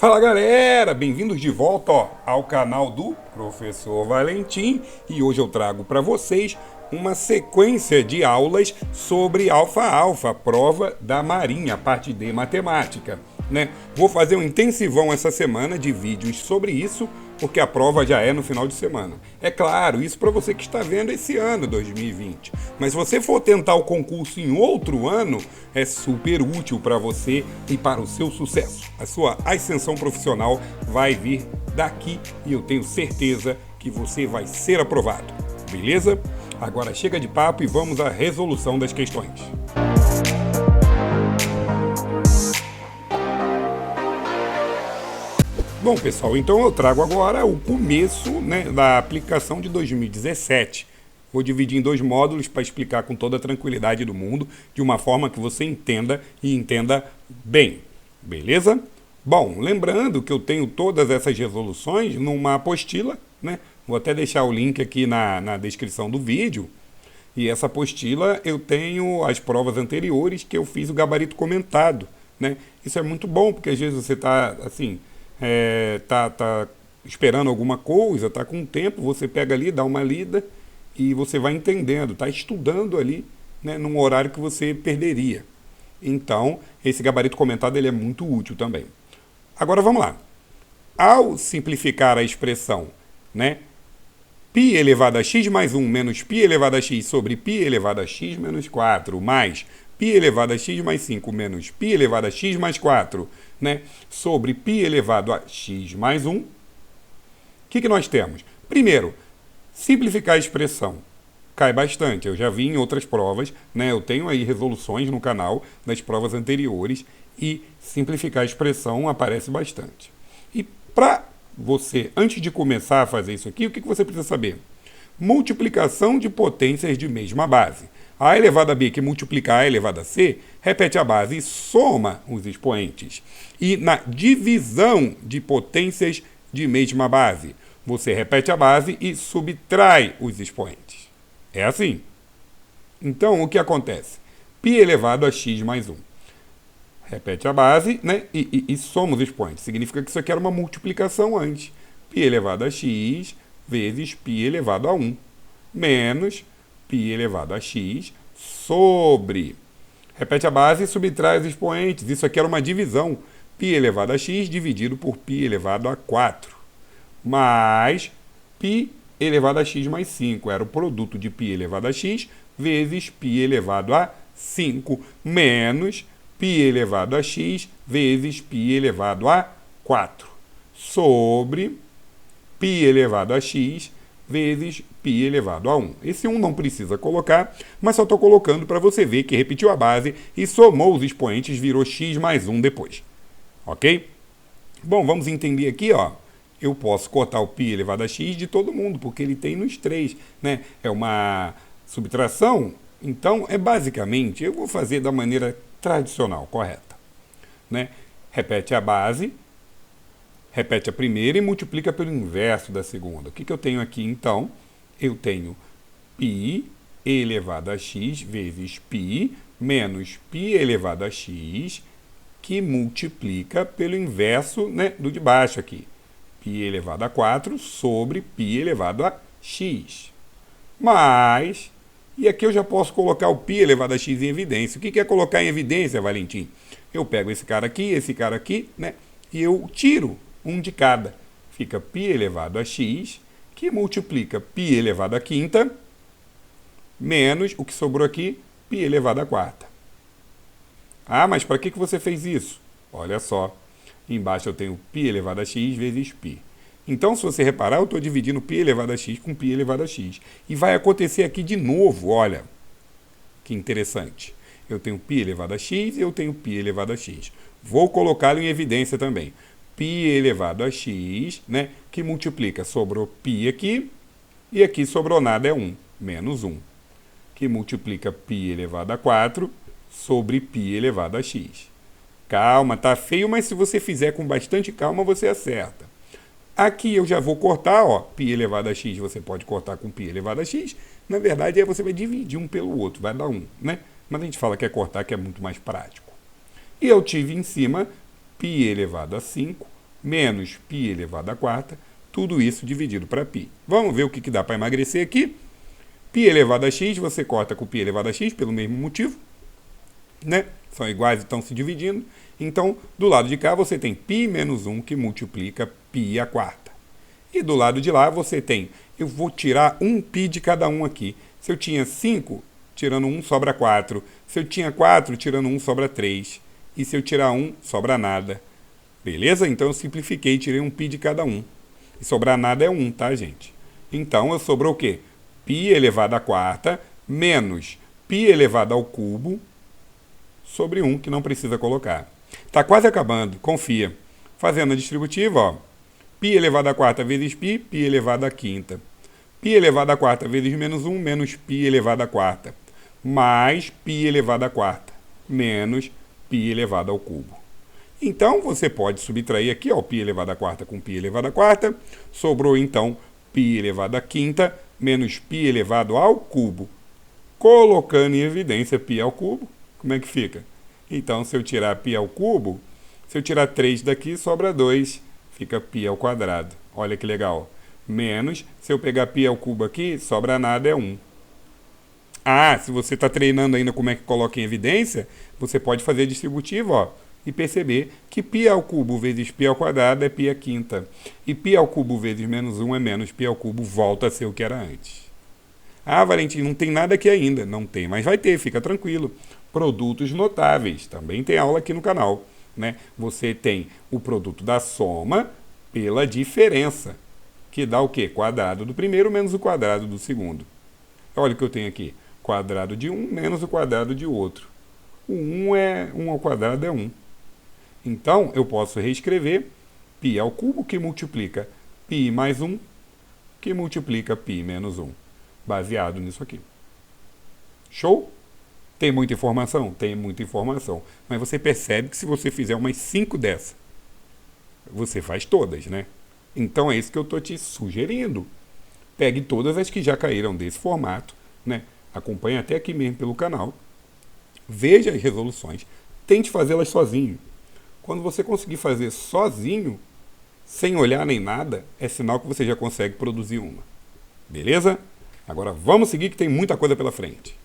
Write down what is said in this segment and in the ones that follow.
Fala galera, bem-vindos de volta ao canal do Professor Valentim e hoje eu trago para vocês uma sequência de aulas sobre alfa-alfa, prova da Marinha, parte de matemática, né? Vou fazer um intensivão essa semana de vídeos sobre isso, porque a prova já é no final de semana. É claro, isso para você que está vendo esse ano, 2020. Mas se você for tentar o concurso em outro ano, é super útil para você e para o seu sucesso. A sua ascensão profissional vai vir daqui e eu tenho certeza que você vai ser aprovado. Beleza? Agora chega de papo e vamos à resolução das questões. Bom, pessoal, então eu trago agora o começo, né, da aplicação de 2017. Vou dividir em dois módulos para explicar com toda a tranquilidade do mundo, de uma forma que você entenda e entenda bem. Beleza? Bom, lembrando que eu tenho todas essas resoluções numa apostila, né? Vou até deixar o link aqui na descrição do vídeo. E essa apostila eu tenho as provas anteriores que eu fiz o gabarito comentado, né? Isso é muito bom, porque às vezes você está assim... tá esperando alguma coisa, tá com tempo, você pega ali, dá uma lida e você vai entendendo, tá estudando ali, né, num horário que você perderia. Então, esse gabarito comentado ele é muito útil também. Agora vamos lá. Ao simplificar a expressão, né, π elevado a x mais 1 menos π elevado a x sobre π elevado a x menos 4 mais π elevado a x mais 5 menos π elevado a x mais 4, né, sobre π elevado a x mais 1, o que nós temos? Primeiro, simplificar a expressão. Cai bastante, eu já vi em outras provas, né, eu tenho aí resoluções no canal das provas anteriores e simplificar a expressão aparece bastante. E para você, antes de começar a fazer isso aqui, o que você precisa saber? Multiplicação de potências de mesma base. A elevado a b que multiplica a elevado a c, repete a base e soma os expoentes. E na divisão de potências de mesma base, você repete a base e subtrai os expoentes. É assim. Então, o que acontece? π elevado a x mais 1. Repete a base, né, e soma os expoentes. Significa que isso aqui era uma multiplicação antes. π elevado a x vezes π elevado a 1. Menos π elevado a x sobre... Repete a base e subtrai os expoentes. Isso aqui era uma divisão. π elevado a x dividido por π elevado a 4. Mais π elevado a x mais 5. Era o produto de π elevado a x vezes π elevado a 5. Menos π elevado a x vezes π elevado a 4. Sobre π elevado a x vezes π elevado a 1. Esse 1 não precisa colocar, mas só estou colocando para você ver que repetiu a base e somou os expoentes, virou x mais 1 depois. Ok? Bom, vamos entender aqui, ó. Eu posso cortar o π elevado a x de todo mundo, porque ele tem nos três, né? É uma subtração, então é basicamente, eu vou fazer da maneira tradicional, correta, né? Repete a base, repete a primeira e multiplica pelo inverso da segunda. O que eu tenho aqui, então? Eu tenho π elevado a x vezes π menos π elevado a x, que multiplica pelo inverso, né, do de baixo aqui. π elevado a 4 sobre π elevado a x. Mas, e aqui eu já posso colocar o π elevado a x em evidência. O que é colocar em evidência, Valentim? Eu pego esse cara aqui, né, e eu tiro um de cada. Fica π elevado a x, que multiplica π elevado a quinta, menos o que sobrou aqui, π elevado a quarta. Ah, mas para que você fez isso? Olha só, embaixo eu tenho π elevado a x vezes π. Então, se você reparar, eu estou dividindo π elevado a x com π elevado a x. E vai acontecer aqui de novo, olha, que interessante. Eu tenho π elevado a x e eu tenho π elevado a x. Vou colocá-lo em evidência também. π elevado a x, né, que multiplica, sobrou π aqui, e aqui sobrou nada, é 1, menos 1. Que multiplica π elevado a 4 sobre π elevado a x. Calma, tá feio, mas se você fizer com bastante calma, você acerta. Aqui eu já vou cortar, ó, π elevado a x você pode cortar com π elevado a x. Na verdade, aí você vai dividir um pelo outro, vai dar 1, né? Mas a gente fala que é cortar, que é muito mais prático. E eu tive em cima π elevado a 5 menos π elevado à quarta, tudo isso dividido para π. Vamos ver o que dá para emagrecer aqui. π elevado a x, você corta com π elevado a x, pelo mesmo motivo, né? São iguais e estão se dividindo. Então, do lado de cá, você tem π menos 1, que multiplica π à quarta. E do lado de lá, você tem, eu vou tirar um π de cada um aqui. Se eu tinha 5, tirando 1, sobra 4. Se eu tinha 4, tirando 1, sobra 3. E se eu tirar 1, sobra nada. Beleza? Então, eu simplifiquei, tirei um π de cada um. E sobrar nada é 1, tá, gente? Então, sobrou o quê? π elevado à quarta menos π elevado ao cubo sobre 1, que não precisa colocar. Está quase acabando, confia. Fazendo a distributiva, ó. π elevado à quarta vezes π, π elevado à quinta. π elevado à quarta vezes menos 1, menos π elevado à quarta. Mais π elevado à quarta, menos π elevado ao cubo. Então, você pode subtrair aqui, ó, π elevado à quarta com π elevado à quarta. Sobrou, então, π elevado à quinta menos π elevado ao cubo. Colocando em evidência π ao cubo, como é que fica? Então, se eu tirar π ao cubo, se eu tirar 3 daqui, sobra 2. Fica π ao quadrado. Olha que legal. Menos, se eu pegar π ao cubo aqui, sobra nada, é 1. Ah, se você está treinando ainda como é que coloca em evidência, você pode fazer distributivo, ó, e perceber que π ao cubo vezes π ao quadrado é π à quinta. E π ao cubo vezes menos 1 é menos π ao cubo, volta a ser o que era antes. Ah, Valentim, não tem nada aqui ainda. Não tem, mas vai ter, fica tranquilo. Produtos notáveis, também tem aula aqui no canal, né? Você tem o produto da soma pela diferença, que dá o quê? Quadrado do primeiro menos o quadrado do segundo. Olha o que eu tenho aqui. Quadrado de um menos o quadrado de outro. O 1 ao quadrado é 1. Então, eu posso reescrever π ao cubo, que multiplica π mais 1, que multiplica π menos 1. Baseado nisso aqui. Show? Tem muita informação? Tem muita informação. Mas você percebe que se você fizer umas 5 dessas, você faz todas, né? Então é isso que eu estou te sugerindo. Pegue todas as que já caíram desse formato, né? Acompanhe até aqui mesmo pelo canal. Veja as resoluções. Tente fazê-las sozinho. Quando você conseguir fazer sozinho, sem olhar nem nada, é sinal que você já consegue produzir uma. Beleza? Agora vamos seguir que tem muita coisa pela frente.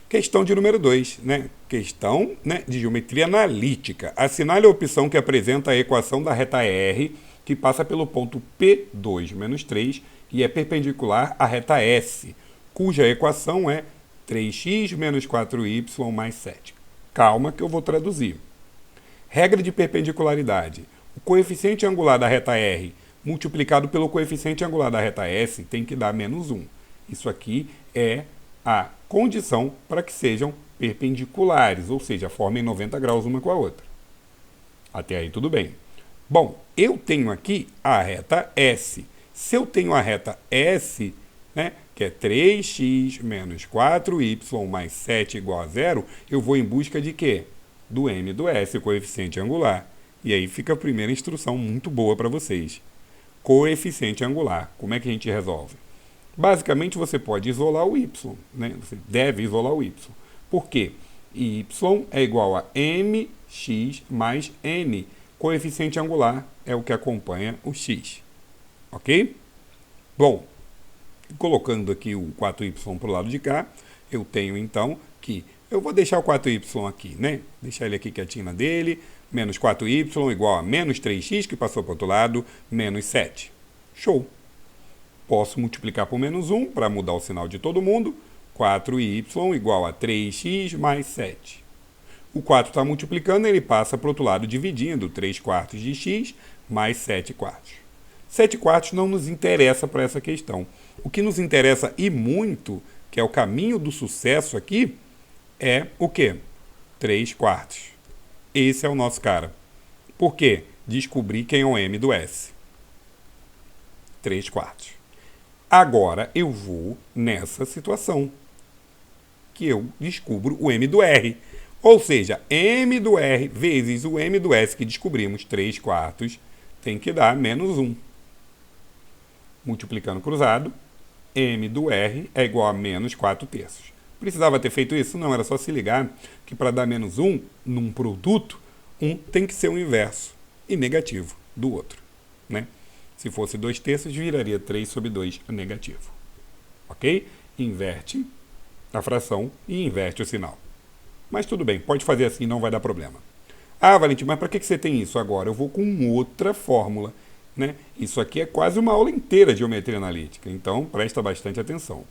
Questão de número 2, né? Questão, né, de geometria analítica. Assinale a opção que apresenta a equação da reta R, que passa pelo ponto P2 menos 3 e é perpendicular à reta S, cuja equação é 3x menos 4y mais 7. Calma que eu vou traduzir. Regra de perpendicularidade. O coeficiente angular da reta R multiplicado pelo coeficiente angular da reta S tem que dar menos 1. Isso aqui é a condição para que sejam perpendiculares, ou seja, formem 90 graus uma com a outra. Até aí tudo bem. Bom, eu tenho aqui a reta S. Se eu tenho a reta S, né, que é 3x menos 4y mais 7 igual a 0, eu vou em busca de quê? Do m do S, o coeficiente angular. E aí fica a primeira instrução muito boa para vocês. Coeficiente angular. Como é que a gente resolve? Basicamente, você pode isolar o y, né? Você deve isolar o y. Por quê? Y é igual a mx mais n. Coeficiente angular é o que acompanha o x. Ok? Bom, colocando aqui o 4y para o lado de cá, eu tenho então que... Eu vou deixar o 4y aqui, né? Deixar ele aqui quietinho na dele. Menos 4y igual a menos 3x, que passou para o outro lado, menos 7. Show! Posso multiplicar por menos 1 para mudar o sinal de todo mundo. 4y igual a 3x mais 7. O 4 está multiplicando, ele passa para o outro lado dividindo. 3 quartos de x mais 7 quartos. 7 quartos não nos interessa para essa questão. O que nos interessa e muito, que é o caminho do sucesso aqui, é o quê? 3 quartos. Esse é o nosso cara. Por quê? Descobrir quem é o m do S. 3 quartos. Agora eu vou nessa situação que eu descubro o m do R. Ou seja, m do R vezes o m do S que descobrimos, 3 quartos, tem que dar menos 1. Multiplicando cruzado, m do R é igual a menos 4 terços. Precisava ter feito isso? Não, era só se ligar que para dar menos 1 num produto, 1 tem que ser o inverso. e negativo do outro, né? Se fosse 2/3, viraria 3 sobre 2 negativo. Ok? Inverte a fração e inverte o sinal. Mas tudo bem, pode fazer assim, não vai dar problema. Ah, Valentim, mas para que você tem isso agora? Eu vou com outra fórmula, né? Isso aqui é quase uma aula inteira de geometria analítica, então presta bastante atenção.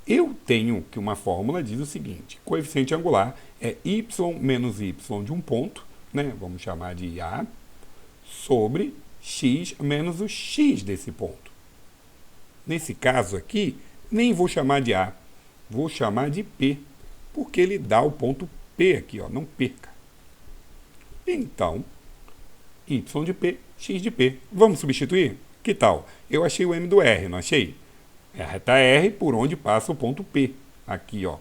Eu tenho que uma fórmula diz o seguinte: coeficiente angular é y menos y de um ponto, né? Vamos chamar de A, sobre x menos o x desse ponto. Nesse caso aqui, nem vou chamar de A, vou chamar de P, porque ele dá o ponto P aqui, ó, não perca. Então, y de P, x de P. Vamos substituir? Que tal? Eu achei o m do R, não achei? É a reta R por onde passa o ponto P. Aqui, ó.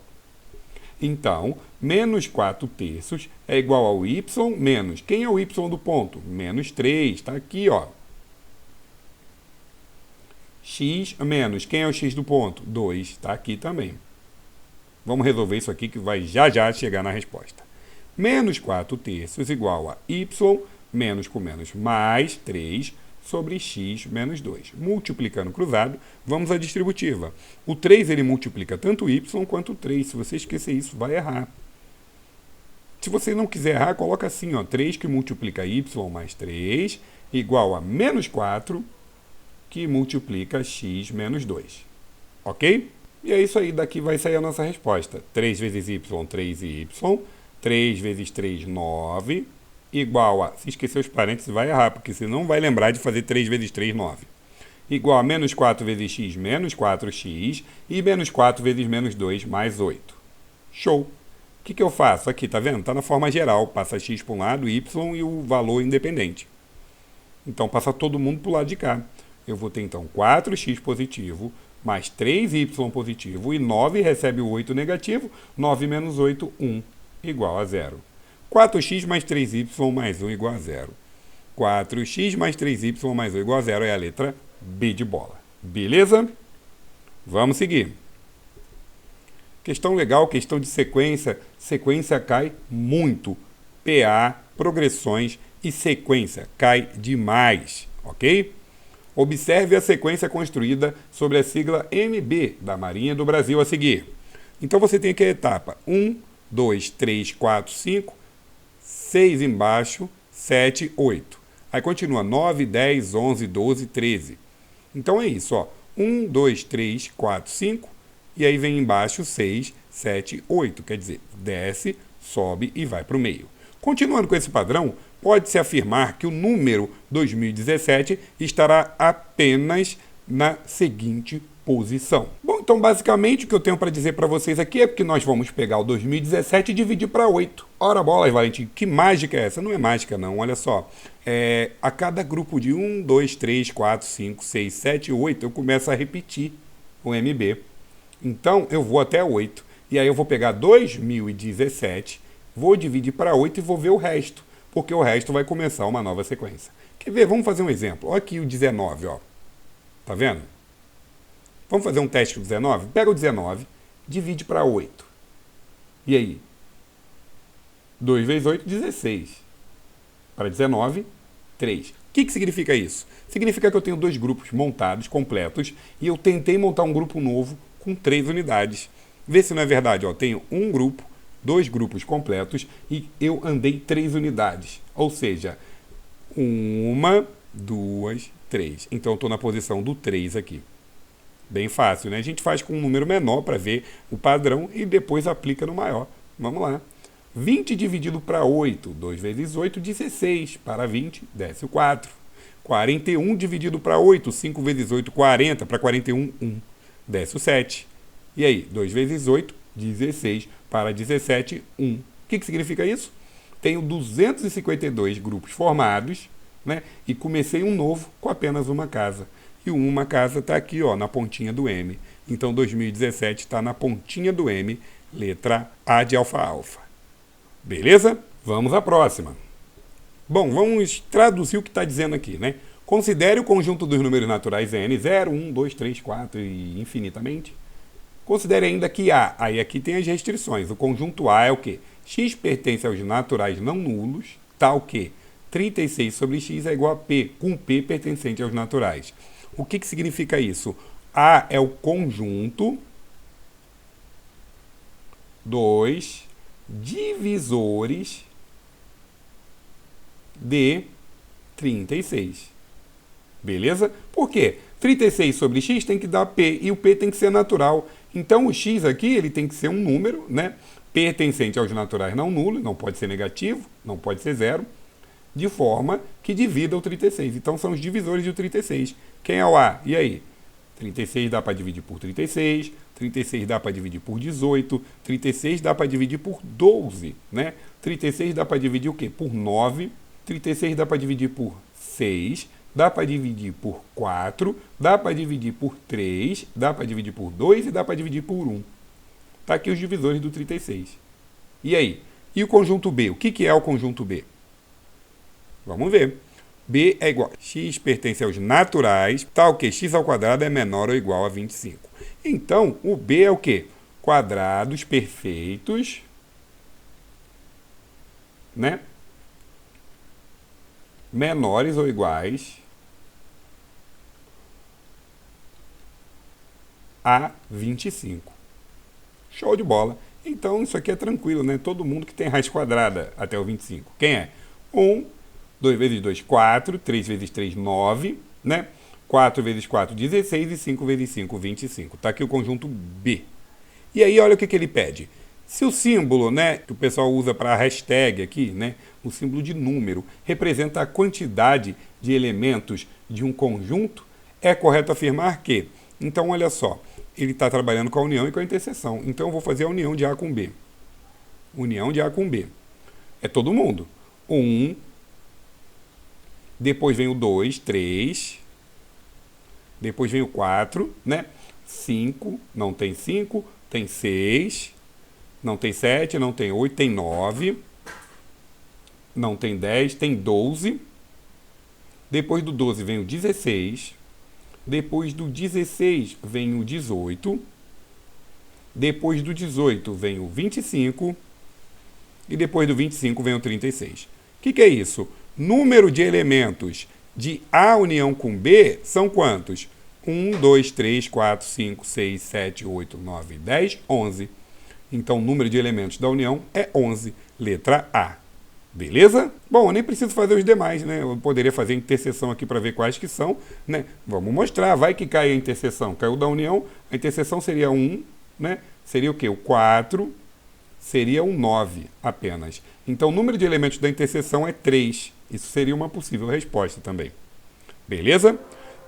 Então, menos 4/3 é igual ao y menos... Quem é o y do ponto? Menos 3, está aqui, ó. X menos... Quem é o x do ponto? 2, está aqui também. Vamos resolver isso aqui que vai já chegar na resposta. Menos 4/3 igual a y menos com menos mais 3 sobre x menos 2. Multiplicando cruzado, vamos à distributiva. O 3 ele multiplica tanto y quanto 3. Se você esquecer isso, vai errar. Se você não quiser errar, coloca assim, ó, 3 que multiplica y mais 3 igual a menos 4 que multiplica x menos 2. Ok? E é isso aí, daqui vai sair a nossa resposta. 3 vezes y, 3y. 3 vezes 3, 9. Igual a... Se esquecer os parênteses, vai errar, porque você não vai lembrar de fazer 3 vezes 3, 9. Igual a menos 4 vezes x, menos 4x. E menos 4 vezes menos 2, mais 8. Show! O que eu faço? Aqui, tá vendo? Tá na forma geral. Passa x para um lado, y e o valor independente. Então, passa todo mundo para o lado de cá. Eu vou ter, então, 4x positivo, mais 3y positivo, e 9 recebe o 8 negativo. 9 menos 8, 1, igual a 0. 4x mais 3y mais 1 igual a 0. 4x mais 3y mais 1 igual a 0 é a letra B de bola. Beleza? Vamos seguir. Questão legal, questão de sequência. Sequência cai muito. PA, progressões e sequência cai demais. Ok? Observe a sequência construída sobre a sigla MB da Marinha do Brasil a seguir. Então você tem aqui a etapa 1, 2, 3, 4, 5, 6 embaixo, 7, 8. Aí continua 9, 10, 11, 12, 13. Então é isso, ó. 1, 2, 3, 4, 5. E aí vem embaixo 6, 7, 8. Quer dizer, desce, sobe e vai para o meio. Continuando com esse padrão, pode-se afirmar que o número 2017 estará apenas na seguinte posição. Bom, então basicamente o que eu tenho para dizer para vocês aqui é que nós vamos pegar o 2017 e dividir para 8. Ora bolas, Valentim, que mágica é essa? Não é mágica não, olha só. A cada grupo de 1, 2, 3, 4, 5, 6, 7, 8, eu começo a repetir o MB. Então eu vou até 8. E aí eu vou pegar 2017, vou dividir para 8 e vou ver o resto. Porque o resto vai começar uma nova sequência. Quer ver? Vamos fazer um exemplo. Olha aqui o 19, ó. Tá vendo? Vamos fazer um teste com o 19? Pega o 19, divide para 8. E aí? 2 vezes 8, 16. Para 19, 3. O que significa isso? Significa que eu tenho dois grupos montados, completos, e eu tentei montar um grupo novo com 3 unidades. Vê se não é verdade. Ó. Tenho um grupo, 2 grupos completos, e eu andei 3 unidades. Ou seja, 1, 2, 3. Então eu estou na posição do 3 aqui. Bem fácil, né? A gente faz com um número menor para ver o padrão e depois aplica no maior. Vamos lá. 20 dividido para 8. 2 vezes 8, 16. Para 20, desce o 4. 41 dividido para 8. 5 vezes 8, 40. Para 41, 1. Desce o 7. E aí? 2 vezes 8, 16. Para 17, 1. O que significa isso? Tenho 252 grupos formados, né? E comecei um novo com apenas uma casa. E uma casa está aqui, ó, na pontinha do M. Então, 2017 está na pontinha do M, letra A de alfa-alfa. Beleza? Vamos à próxima. Bom, vamos traduzir o que está dizendo aqui, né? Considere o conjunto dos números naturais n, 0, 1, 2, 3, 4 e infinitamente. Considere ainda que A, aí aqui tem as restrições. O conjunto A é o quê? X pertence aos naturais não nulos, tal que 36 sobre x é igual a P, com P pertencente aos naturais. O que significa isso? A é o conjunto dos divisores de 36. Beleza? Por quê? 36 sobre x tem que dar P, e o P tem que ser natural. Então, o x aqui ele tem que ser um número, né? Pertencente aos naturais não nulo, não pode ser negativo, não pode ser zero, de forma que divida o 36. Então, são os divisores do 36. Quem é o A? E aí? 36 dá para dividir por 36, 36 dá para dividir por 18, 36 dá para dividir por 12, né? 36 dá para dividir o quê? Por 9, 36 dá para dividir por 6, dá para dividir por 4, dá para dividir por 3, dá para dividir por 2 e dá para dividir por 1. Tá aqui os divisores do 36. E aí? E o conjunto B? O que é o conjunto B? Vamos ver. B é igual a x pertence aos naturais, tal que x ao quadrado é menor ou igual a 25. Então, o B é o quê? Quadrados perfeitos, né? Menores ou iguais a 25. Show de bola. Então, isso aqui é tranquilo, né? Todo mundo que tem raiz quadrada até o 25. Quem é? 1, 2 vezes 2, 4, 3 vezes 3, 9, né? 4 vezes 4, 16 e 5 vezes 5, 25. Tá aqui o conjunto B. E aí, olha o que ele pede. Se o símbolo, né, que o pessoal usa para a hashtag aqui, né, o símbolo de número, representa a quantidade de elementos de um conjunto, é correto afirmar que, então, olha só, ele está trabalhando com a união e com a interseção. Então, eu vou fazer a união de A com B. União de A com B. É todo mundo. 1, depois vem o 2, 3, depois vem o 4, né? 5, não tem 5, tem 6, não tem 7, não tem 8, tem 9, não tem 10, tem 12. Depois do 12 vem o 16, depois do 16 vem o 18, depois do 18 vem o 25 e depois do 25 vem o 36. O que é isso? Número de elementos de A união com B são quantos? 1, 2, 3, 4, 5, 6, 7, 8, 9, 10, 11. Então, o número de elementos da união é 11, letra A. Beleza? Bom, eu nem preciso fazer os demais, né? Eu poderia fazer a interseção aqui para ver quais que são, né? Vamos mostrar, vai que cai a interseção. Caiu da união, a interseção seria 1, né? Seria o quê? O 4, seria um 9 apenas. Então, o número de elementos da interseção é 3. Isso seria uma possível resposta também. Beleza?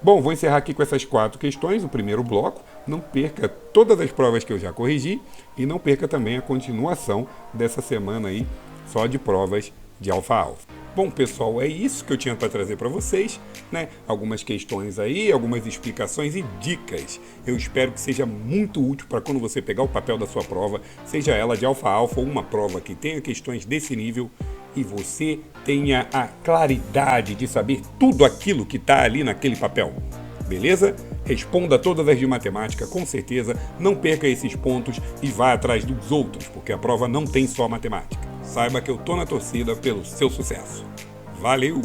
Bom, vou encerrar aqui com essas 4 questões, o primeiro bloco. Não perca todas as provas que eu já corrigi e não perca também a continuação dessa semana aí, só de provas de alfa-alfa. Bom, pessoal, é isso que eu tinha para trazer para vocês, né? Algumas questões aí, algumas explicações e dicas. Eu espero que seja muito útil para quando você pegar o papel da sua prova, seja ela de alfa-alfa ou uma prova que tenha questões desse nível, e você tenha a claridade de saber tudo aquilo que está ali naquele papel. Beleza? Responda todas as de matemática, com certeza. Não perca esses pontos e vá atrás dos outros, porque a prova não tem só matemática. Saiba que eu tô na torcida pelo seu sucesso. Valeu!